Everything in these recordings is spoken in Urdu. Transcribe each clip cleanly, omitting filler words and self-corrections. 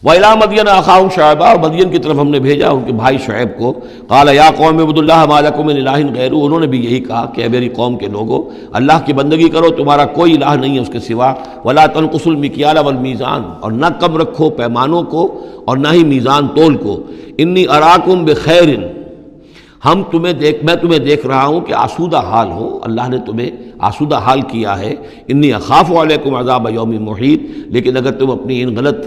وَإِلَىٰ مَدْيَنَ أَخَاهُمْ شُعَيْبًا، اور مدین کی طرف ہم نے بھیجا ان کے بھائی شعیب کو. قَالَ يَا قَوْمِ اعْبُدُوا اللَّهَ مَا لَكُم مِّنْ إِلَٰهٍ غَيْرُهُ، انہوں نے بھی یہی کہا کہ اے میری قوم کے لوگو اللہ کی بندگی کرو، تمہارا کوئی الہ نہیں ہے اس کے سوا. وَلَا تَنقُصُوا الْمِكْيَالَ وَالْمِيزَانَ، اور نہ کم رکھو پیمانوں کو اور نہ ہی میزان تول کو. إِنِّي أَرَاكُمْ بِخَيْرٍ، میں تمہیں دیکھ رہا ہوں کہ آسودہ حال ہو، اللہ نے تمہیں آسودہ حال کیا ہے. انی اخاف علیکم عذاب یوم محیط، لیکن اگر تم اپنی ان غلط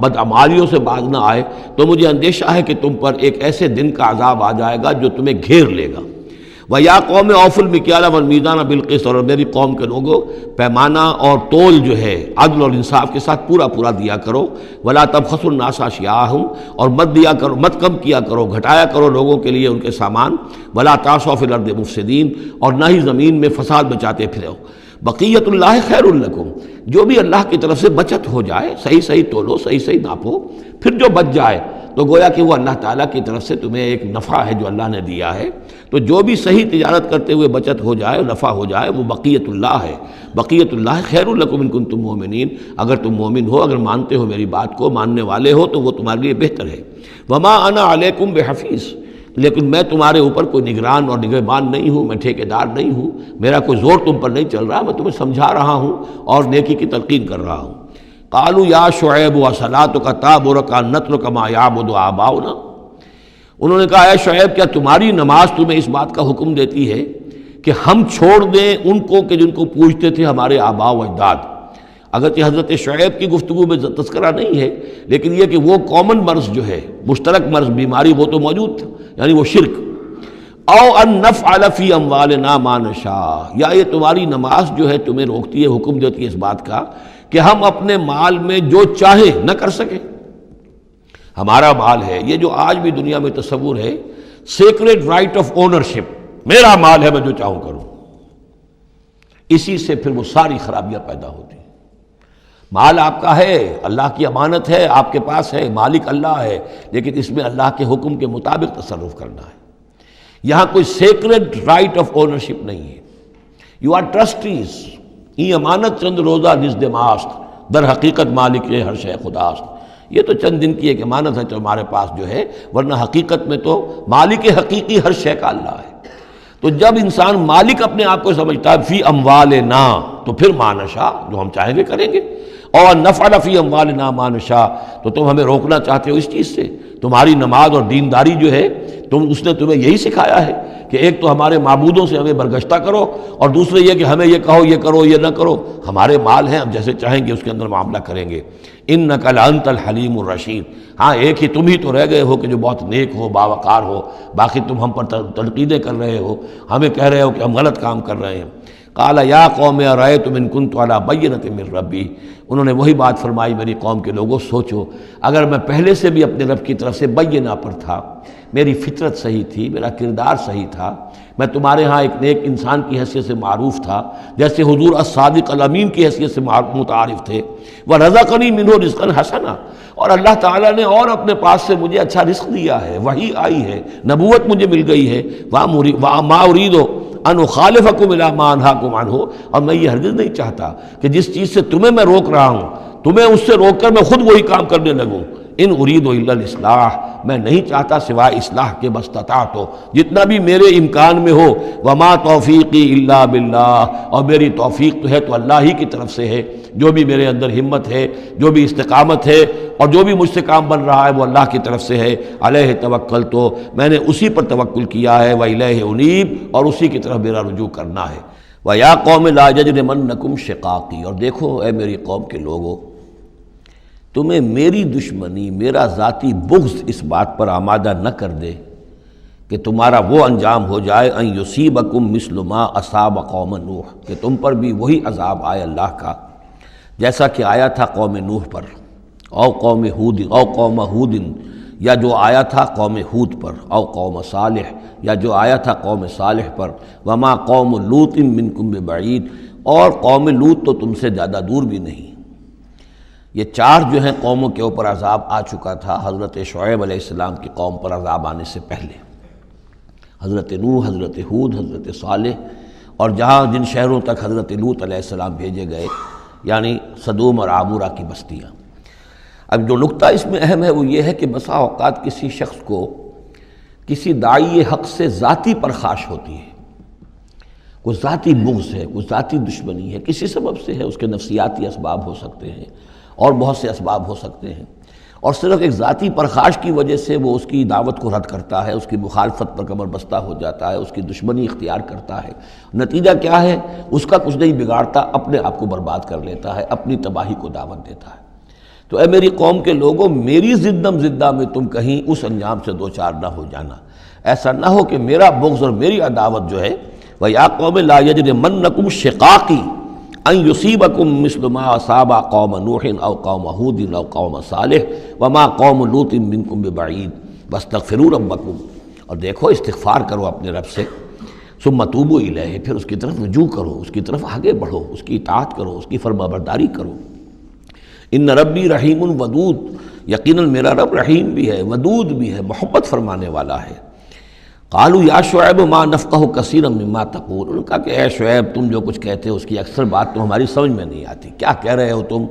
بدعمالیوں سے باز نہ آئے تو مجھے اندیشہ ہے کہ تم پر ایک ایسے دن کا عذاب آ جائے گا جو تمہیں گھیر لے گا. وَيَا قَوْمِ أَوْفُوا الْمِكْيَالَ وَالْمِيزَانَ بِالْقِسْطِ، اور میری قوم کے لوگوں پیمانہ اور تول جو ہے عدل اور انصاف کے ساتھ پورا پورا دیا کرو. وَلَا تَبْخَسُوا النَّاسَ أَشْيَاءَهُمْ، اور مت دیا کرو، مت کم کیا کرو، گھٹایا کرو لوگوں کے لیے ان کے سامان. وَلَا تَعْثَوْا فِي الْأَرْضِ مُفْسِدِينَ، اور نہ ہی زمین میں فساد مچاتے پھرو. بقیت اللہ خیر لکم، جو بھی اللہ کی طرف سے بچت ہو جائے، صحیح صحیح تولو، صحیح صحیح ناپو، پھر جو بچ جائے تو گویا کہ وہ اللہ تعالیٰ کی طرف سے تمہیں ایک نفع ہے جو اللہ نے دیا ہے. تو جو بھی صحیح تجارت کرتے ہوئے بچت ہو جائے، نفع ہو جائے، وہ بقیت اللہ ہے. بقیت اللہ خیر لکم ان کنتم مؤمنین، اگر تم مومن ہو، اگر مانتے ہو میری بات کو، ماننے والے ہو تو وہ تمہارے لیے بہتر ہے. وما انا علیکم بحفیظ، لیکن میں تمہارے اوپر کوئی نگران اور نگہبان نہیں ہوں، میں ٹھیکیدار نہیں ہوں، میرا کوئی زور تم پر نہیں چل رہا، میں تمہیں سمجھا رہا ہوں اور نیکی کی تلقین کر رہا ہوں. قالوا یا شعیب وصلاتک تأمرک ان نترک ما یعبد آباؤنا، انہوں نے کہا اے شعیب کیا تمہاری نماز تمہیں اس بات کا حکم دیتی ہے کہ ہم چھوڑ دیں ان کو کہ جن کو پوجتے تھے ہمارے آباء و اجداد. اگرچہ حضرت شعیب کی گفتگو میں تذکرہ نہیں ہے، لیکن یہ کہ وہ کامن مرض جو ہے، مشترک مرض، بیماری، وہ تو موجود تھا، یعنی وہ شرک. او ان نفعل فی اموالنا ما نشاء، یا یہ تمہاری نماز جو ہے تمہیں روکتی ہے، حکم دیتی ہے اس بات کا کہ ہم اپنے مال میں جو چاہیں نہ کر سکیں. ہمارا مال ہے، یہ جو آج بھی دنیا میں تصور ہے سیکریٹ رائٹ آف اونرشپ، میرا مال ہے میں جو چاہوں کروں، اسی سے پھر وہ ساری خرابیاں پیدا ہوتی ہیں. مال آپ کا ہے، اللہ کی امانت ہے، آپ کے پاس ہے، مالک اللہ ہے، لیکن اس میں اللہ کے حکم کے مطابق تصرف کرنا ہے. یہاں کوئی سیکریٹ رائٹ آف اونرشپ نہیں ہے. یو آر ٹرسٹیز، یہ امانت چند روزہ نزد ماست، در حقیقت مالک ہر شے خداست. یہ تو چند دن کی ایک امانت ہے جو ہمارے پاس جو ہے، ورنہ حقیقت میں تو مالک حقیقی ہر شے کا اللہ ہے. تو جب انسان مالک اپنے آپ کو سمجھتا ہے فی اموالنا، تو پھر ما نشاء، جو ہم چاہیں گے کریں گے. اور نفعل فی اموالنا ما نشاء، تو تم ہمیں روکنا چاہتے ہو اس چیز سے. تمہاری نماز اور دینداری جو ہے اس نے تمہیں یہی سکھایا ہے کہ ایک تو ہمارے معبودوں سے ہمیں برگشتہ کرو، اور دوسرے یہ کہ ہمیں یہ کہو یہ کرو یہ نہ کرو. ہمارے مال ہیں، ہم جیسے چاہیں گے اس کے اندر معاملہ کریں گے. انک لانت الحلیم الرشید، ہاں ایک ہی تم ہی تو رہ گئے ہو کہ جو بہت نیک ہو، باوقار ہو، باقی تم ہم پر تنقیدیں کر رہے ہو، ہمیں کہہ رہے ہو کہ ہم غلط کام کر رہے ہیں. قال یا قوم ارأیتم ان کنت علی بینۃ من ربی، انہوں نے وہی بات فرمائی میری قوم کے لوگوں، سوچو اگر میں پہلے سے بھی اپنے رب کی طرف سے بینہ پر تھا، میری فطرت صحیح تھی، میرا کردار صحیح تھا، میں تمہارے ہاں ایک نیک انسان کی حیثیت سے معروف تھا، جیسے حضور الصادق الامین کی حیثیت سے متعارف تھے. وَرَزَقَنِي مِنْهُ رِزْقًا حَسَنًا، اور اللہ تعالیٰ نے اور اپنے پاس سے مجھے اچھا رزق دیا ہے، وحی آئی ہے، نبوت مجھے مل گئی ہے. وَمَا أُرِيدُ أَنْ أُخَالِفَكُمْ إِلَىٰ مَا أَنْهَاكُمْ عَنْهُ، اور میں یہ ہرگز نہیں چاہتا کہ جس چیز سے تمہیں میں روک رہا ہوں، تمہیں اس سے روک کر میں خود وہی کام کرنے لگوں. ان اريد الا الاصلاح، میں نہیں چاہتا سوائے اصلاح کے، بس استطعت ہو، جتنا بھی میرے امکان میں ہو. وما توفیقی الا باللہ، اور میری توفیق تو ہے تو اللہ ہی کی طرف سے ہے. جو بھی میرے اندر ہمت ہے، جو بھی استقامت ہے، اور جو بھی مجھ سے کام بن رہا ہے وہ اللہ کی طرف سے ہے. علیہ توکلت، تو میں نے اسی پر توکل کیا ہے. وإلیہ انیب، اور اسی کی طرف میرا رجوع کرنا ہے. ویا قوم لا یجرمنکم شقاقی، اور دیکھو اے میری قوم کے لوگوں، تمہیں میری دشمنی، میرا ذاتی بغض اس بات پر آمادہ نہ کر دے کہ تمہارا وہ انجام ہو جائے ان یصیبکم مثل ما اصاب قوم نوح، کہ تم پر بھی وہی عذاب آئے اللہ کا جیسا کہ آیا تھا قوم نوح پر، او قوم ہود، او قوم ہود، یا جو آیا تھا قوم ہود پر، او قوم صالح، یا جو آیا تھا قوم صالح پر. وما قوم لوط منکم ببعید، اور قوم لوط تو تم سے زیادہ دور بھی نہیں. یہ چار جو ہیں قوموں کے اوپر عذاب آ چکا تھا حضرت شعیب علیہ السلام کی قوم پر عذاب آنے سے پہلے. حضرت نوح، حضرت ہود، حضرت صالح، اور جہاں جن شہروں تک حضرت لوط علیہ السلام بھیجے گئے، یعنی سدوم اور عامورہ کی بستیاں. اب جو نقطہ اس میں اہم ہے وہ یہ ہے کہ بسا اوقات کسی شخص کو کسی داعی حق سے ذاتی پرخاش ہوتی ہے، کوئی ذاتی بغض ہے، کوئی ذاتی دشمنی ہے، کسی سبب سے ہے، اس کے نفسیاتی اسباب ہو سکتے ہیں اور بہت سے اسباب ہو سکتے ہیں، اور صرف ایک ذاتی پرخاش کی وجہ سے وہ اس کی دعوت کو رد کرتا ہے، اس کی مخالفت پر کمر بستہ ہو جاتا ہے، اس کی دشمنی اختیار کرتا ہے۔ نتیجہ کیا ہے؟ اس کا کچھ نہیں بگاڑتا، اپنے آپ کو برباد کر لیتا ہے، اپنی تباہی کو دعوت دیتا ہے۔ تو اے میری قوم کے لوگوں، میری زدم زدہ میں تم کہیں اس انجام سے دو چار نہ ہو جانا، ایسا نہ ہو کہ میرا بغض اور میری عداوت جو ہے وَيَا قَوْمِ لَا يَجْرِمَنَّكُمْ شِقَاقِي أَن يُصِيبَكُم مِّثْلُ مَا أَصَابَ قَوْمَ نُوحٍ أَوْ قَوْمَ هُودٍ أَوْ قَوْمَ صَالِحٍ وَمَا قَوْمُ لُوطٍ مِّنكُم بِبَعِيدٍ وَاسْتَغْفِرُوا رَبَّكُمْ، اور دیکھو استغفار کرو اپنے رب سے، ثم توبوا الیہ، پھر اس کی طرف رجوع کرو، اس کی طرف آگے بڑھو، اس کی اطاعت کرو، اس کی فرمانبرداری کرو۔ ان ربی رحیم ودود، یقیناً میرا رب رحیم بھی ہے، ودود بھی ہے، محبت فرمانے والا ہے۔ قالوا یا شعیب ما نفقہ کثیرا مما تقول، انہوں نے کہا کہ اے شعیب تم جو کچھ کہتے ہو اس کی اکثر بات تو ہماری سمجھ میں نہیں آتی، کیا کہہ رہے ہو تم؟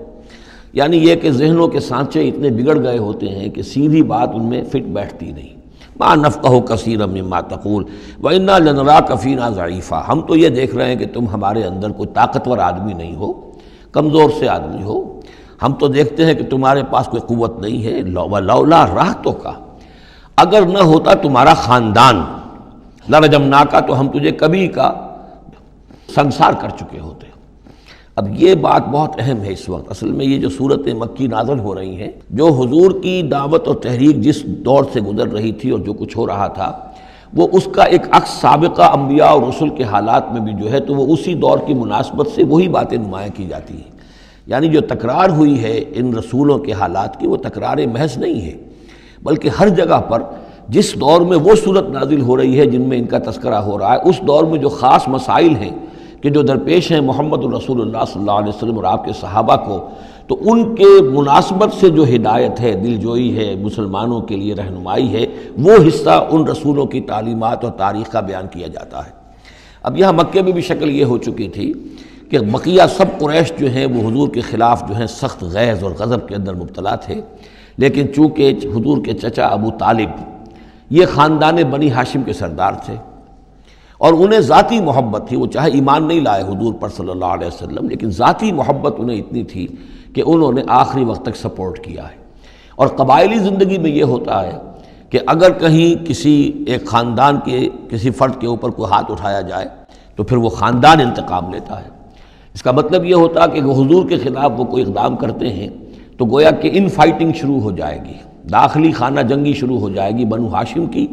یعنی یہ کہ ذہنوں کے سانچے اتنے بگڑ گئے ہوتے ہیں کہ سیدھی بات ان میں فٹ بیٹھتی نہیں۔ ما نفقہ کثیرا مما تقول وانا لنراک فینا ضعیفا، ہم تو یہ دیکھ رہے ہیں کہ تم ہمارے اندر کوئی طاقتور آدمی نہیں ہو، کمزور سے آدمی ہو، ہم تو دیکھتے ہیں کہ تمہارے پاس کوئی قوت نہیں ہے۔ لولا رہتک، اگر نہ ہوتا تمہارا خاندان، لرجمناک، تو ہم تجھے کبھی کا سنسار کر چکے ہوتے۔ اب یہ بات بہت اہم ہے اس وقت، اصل میں یہ جو صورت مکی نازل ہو رہی ہیں، جو حضور کی دعوت اور تحریک جس دور سے گزر رہی تھی اور جو کچھ ہو رہا تھا، وہ اس کا ایک عکس سابقہ انبیاء اور رسل کے حالات میں بھی جو ہے تو وہ اسی دور کی مناسبت سے وہی باتیں نمایاں کی جاتی ہیں۔ یعنی جو تکرار ہوئی ہے ان رسولوں کے حالات کی، وہ تکرار محض نہیں ہے، بلکہ ہر جگہ پر جس دور میں وہ صورت نازل ہو رہی ہے جن میں ان کا تذکرہ ہو رہا ہے، اس دور میں جو خاص مسائل ہیں کہ جو درپیش ہیں محمد الرسول اللہ صلی اللہ علیہ وسلم اور آپ کے صحابہ کو، تو ان کے مناسبت سے جو ہدایت ہے، دل جوئی ہے، مسلمانوں کے لیے رہنمائی ہے، وہ حصہ ان رسولوں کی تعلیمات اور تاریخ کا بیان کیا جاتا ہے۔ اب یہاں مکے میں بھی شکل یہ ہو چکی تھی کہ بقیہ سب قریش جو ہیں وہ حضور کے خلاف جو ہیں سخت غیظ اور غضب کے اندر مبتلا تھے، لیکن چونکہ حضور کے چچا ابو طالب یہ خاندان بنی ہاشم کے سردار تھے اور انہیں ذاتی محبت تھی، وہ چاہے ایمان نہیں لائے حضور پر صلی اللہ علیہ وسلم، لیکن ذاتی محبت انہیں اتنی تھی کہ انہوں نے آخری وقت تک سپورٹ کیا ہے۔ اور قبائلی زندگی میں یہ ہوتا ہے کہ اگر کہیں کسی ایک خاندان کے کسی فرد کے اوپر کوئی ہاتھ اٹھایا جائے تو پھر وہ خاندان انتقام لیتا ہے۔ اس کا مطلب یہ ہوتا کہ حضور کے خلاف وہ کوئی اقدام کرتے ہیں تو گویا کہ ان فائٹنگ شروع ہو جائے گی، داخلی خانہ جنگی شروع ہو جائے گی بنو ہاشم کی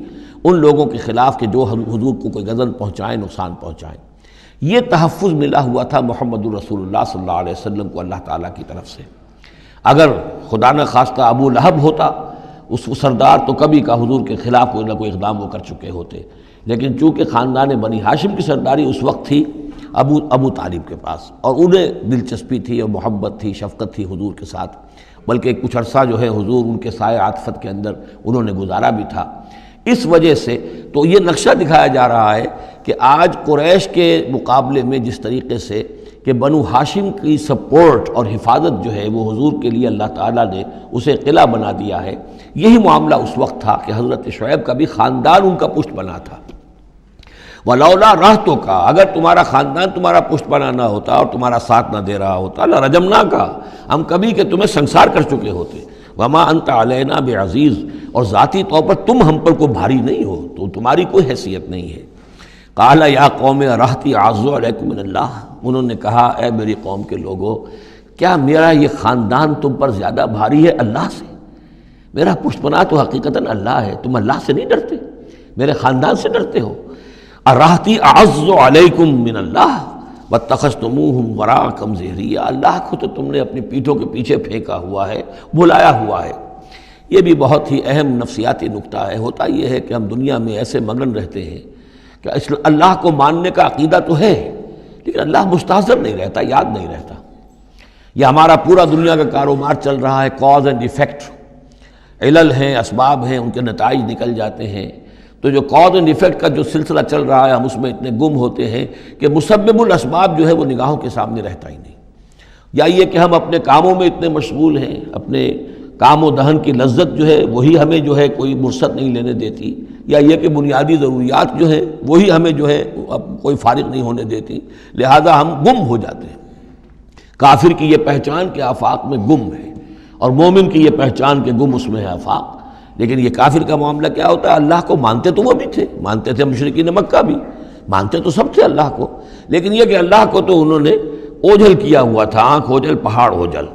ان لوگوں کے خلاف کہ جو حضور کو کوئی غضب پہنچائیں، نقصان پہنچائیں۔ یہ تحفظ ملا ہوا تھا محمد الرسول اللہ صلی اللہ علیہ وسلم کو اللہ تعالیٰ کی طرف سے۔ اگر خدا نہ خواستہ ابو لہب ہوتا اس سردار، تو کبھی کا حضور کے خلاف کوئی نہ کوئی اقدام وہ کر چکے ہوتے، لیکن چونکہ خاندان بنی ہاشم کی سرداری اس وقت تھی ابو طالب کے پاس، اور انہیں دلچسپی تھی اور محبت تھی، شفقت تھی حضور کے ساتھ، بلکہ کچھ عرصہ جو ہے حضور ان کے سائے عاطفت کے اندر انہوں نے گزارا بھی تھا۔ اس وجہ سے تو یہ نقشہ دکھایا جا رہا ہے کہ آج قریش کے مقابلے میں جس طریقے سے کہ بنو ہاشم کی سپورٹ اور حفاظت جو ہے وہ حضور کے لیے اللہ تعالیٰ نے اسے قلعہ بنا دیا ہے، یہی معاملہ اس وقت تھا کہ حضرت شعیب کا بھی خاندان ان کا پشت بنا تھا۔ وَلَوْلَا رَحْتُكَ، اگر تمہارا خاندان تمہارا پشت بنا نہ ہوتا اور تمہارا ساتھ نہ دے رہا ہوتا، لَرَجَمْنَاكَ، ہم کبھی کہ تمہیں سنسار کر چکے ہوتے۔ وَمَا أَنْتَ عَلَيْنَا بِعَزِيزٍ، اور ذاتی طور پر تم ہم پر کوئی بھاری نہیں ہو، تو تمہاری کوئی حیثیت نہیں ہے۔ قَالَ يَا قَوْمِ رَحْتِي أَعَزُّ عَلَيْكُم مِّنَ اللَّهِ، انہوں نے کہا اے میری قوم کے لوگو، کیا میرا یہ خاندان تم پر زیادہ بھاری ہے اللہ سے؟ میرا پشت پناہ تو حقیقتاً اللہ ہے، تم اللہ سے نہیں ڈرتے، میرے خاندان سے ڈرتے ہو۔ رحتی اعز علیکم من اللہ واتخذتموہم وراءکم ظہریہ، اللہ کو تو تم نے اپنی پیٹھوں کے پیچھے پھینکا ہوا ہے، بھلایا ہوا ہے۔ یہ بھی بہت ہی اہم نفسیاتی نکتہ ہے۔ ہوتا یہ ہے کہ ہم دنیا میں ایسے مگن رہتے ہیں کہ اللہ کو ماننے کا عقیدہ تو ہے، لیکن اللہ مستحضر نہیں رہتا، یاد نہیں رہتا۔ یہ ہمارا پورا دنیا کا کاروبار چل رہا ہے، کاز اینڈ ایفیکٹ، علل ہیں، اسباب ہیں، ان کے نتائج نکل جاتے ہیں۔ تو جو کاز اینڈ ایفیکٹ کا جو سلسلہ چل رہا ہے، ہم اس میں اتنے گم ہوتے ہیں کہ مسبب الاسباب جو ہے وہ نگاہوں کے سامنے رہتا ہی نہیں۔ یا یہ کہ ہم اپنے کاموں میں اتنے مشغول ہیں، اپنے کام و دہن کی لذت جو ہے وہی ہمیں جو ہے کوئی مرصد نہیں لینے دیتی، یا یہ کہ بنیادی ضروریات جو ہیں وہی ہمیں جو ہے اب کوئی فارغ نہیں ہونے دیتی، لہذا ہم گم ہو جاتے ہیں۔ کافر کی یہ پہچان کہ آفاق میں گم ہے، اور مومن کی یہ پہچان کہ گم اس میں ہے آفاق۔ لیکن یہ کافر کا معاملہ کیا ہوتا ہے؟ اللہ کو مانتے تو وہ بھی تھے، مانتے تھے مشرکین مکہ بھی، مانتے تو سب تھے اللہ کو، لیکن یہ کہ اللہ کو تو انہوں نے اوجھل کیا ہوا تھا، آنکھ اوجھل پہاڑ اوجھل۔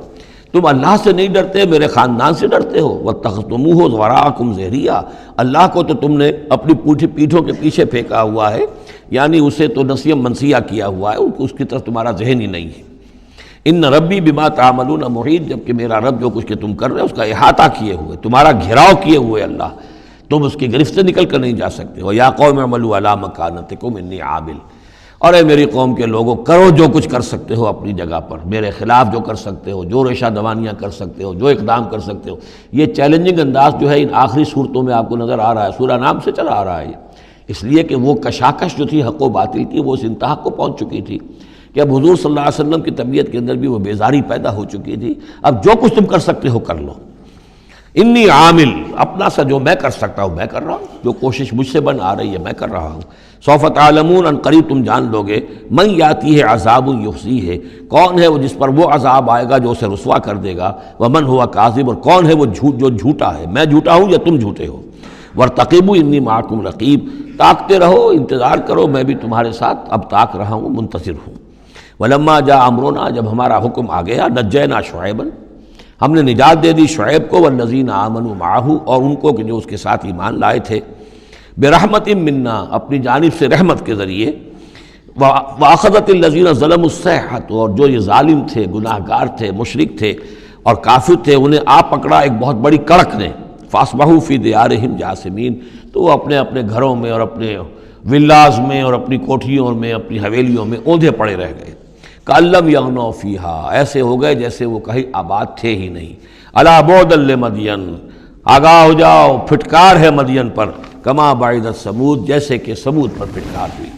تم اللہ سے نہیں ڈرتے، میرے خاندان سے ڈرتے ہو۔ وَاتَّخَذْتُمُوهُ وَرَاءَكُمْ ظِهْرِيًّا، اللہ کو تو تم نے اپنی پیٹھوں کے پیچھے پھینکا ہوا ہے، یعنی اسے تو نسیہ منسیہ کیا ہوا ہے، اس کی طرف تمہارا ذہن ہی نہیں ہے۔ ان ربی بما تعملون محیط، جبکہ میرا رب جو کچھ کہ تم کر رہے ہو اس کا احاطہ کیے ہوئے، تمہارا گھیراؤ کیے ہوئے اللہ، تم اس کی گرفت سے نکل کر نہیں جا سکتے ہو۔ یا قوم اعملوا علی مکانتکم انی عامل، اور اے میری قوم کے لوگوں کرو جو کچھ کر سکتے ہو اپنی جگہ پر، میرے خلاف جو کر سکتے ہو، جو ریشہ دوانیاں کر سکتے ہو، جو اقدام کر سکتے ہو۔ یہ چیلنجنگ انداز جو ہے ان آخری صورتوں میں آپ کو نظر آ رہا ہے، سورہ نام سے چلا آ رہا ہے، اس لیے کہ وہ کشاکش جو تھی حق و باطل کی وہ اس انتہا کو پہنچ چکی تھی کہ اب حضور صلی اللہ علیہ وسلم کی طبیعت کے اندر بھی وہ بیزاری پیدا ہو چکی تھی۔ اب جو کچھ تم کر سکتے ہو کر لو، انی عامل، اپنا سا جو میں کر سکتا ہوں میں کر رہا ہوں، جو کوشش مجھ سے بن آ رہی ہے میں کر رہا ہوں۔ سوف تعلمون، ان قریب تم جان لو گے، من یاتی ہے عذاب یخزی ہے، کون ہے وہ جس پر وہ عذاب آئے گا جو اسے رسوا کر دے گا، ومن ہوا کاذب، اور کون ہے وہ جو جھوٹا ہے، میں جھوٹا ہوں یا تم جھوٹے ہو۔ وارتقبوا انی معکم رقیب، تاکتے رہو، انتظار کرو، میں بھی تمہارے ساتھ اب تاک رہا ہوں، منتظر ہوں۔ ولما جاء امرنا، جب ہمارا حکم آ گیا، نجینا شعیبا، ہم نے نجات دے دی شعیب کو، والذین آمنوا معہ، اور ان کو کہ جو اس کے ساتھ ایمان لائے تھے، برحمت منا، اپنی جانب سے رحمت کے ذریعے، واخذت الذین ظلموا الصیحۃ، اور جو یہ ظالم تھے، گناہ گار تھے، مشرک تھے اور کافر تھے، انہیں آ پکڑا ایک بہت بڑی کڑک نے، فاصبحوا فی دیارہم جاثمین، تو وہ اپنے اپنے گھروں میں اور اپنے ولاز میں اور اپنی کوٹھیوں میں، اپنی حویلیوں میں اوندھے پڑے رہ گئے۔ کأن لم یغنوا فیہا، ایسے ہو گئے جیسے وہ کہیں آباد تھے ہی نہیں۔ الا بعدا لمدین، آگاہ ہو جاؤ، پھٹکار ہے مدین پر، کما بعدت ثمود، جیسے کہ ثمود پر پھٹکار ہوئی۔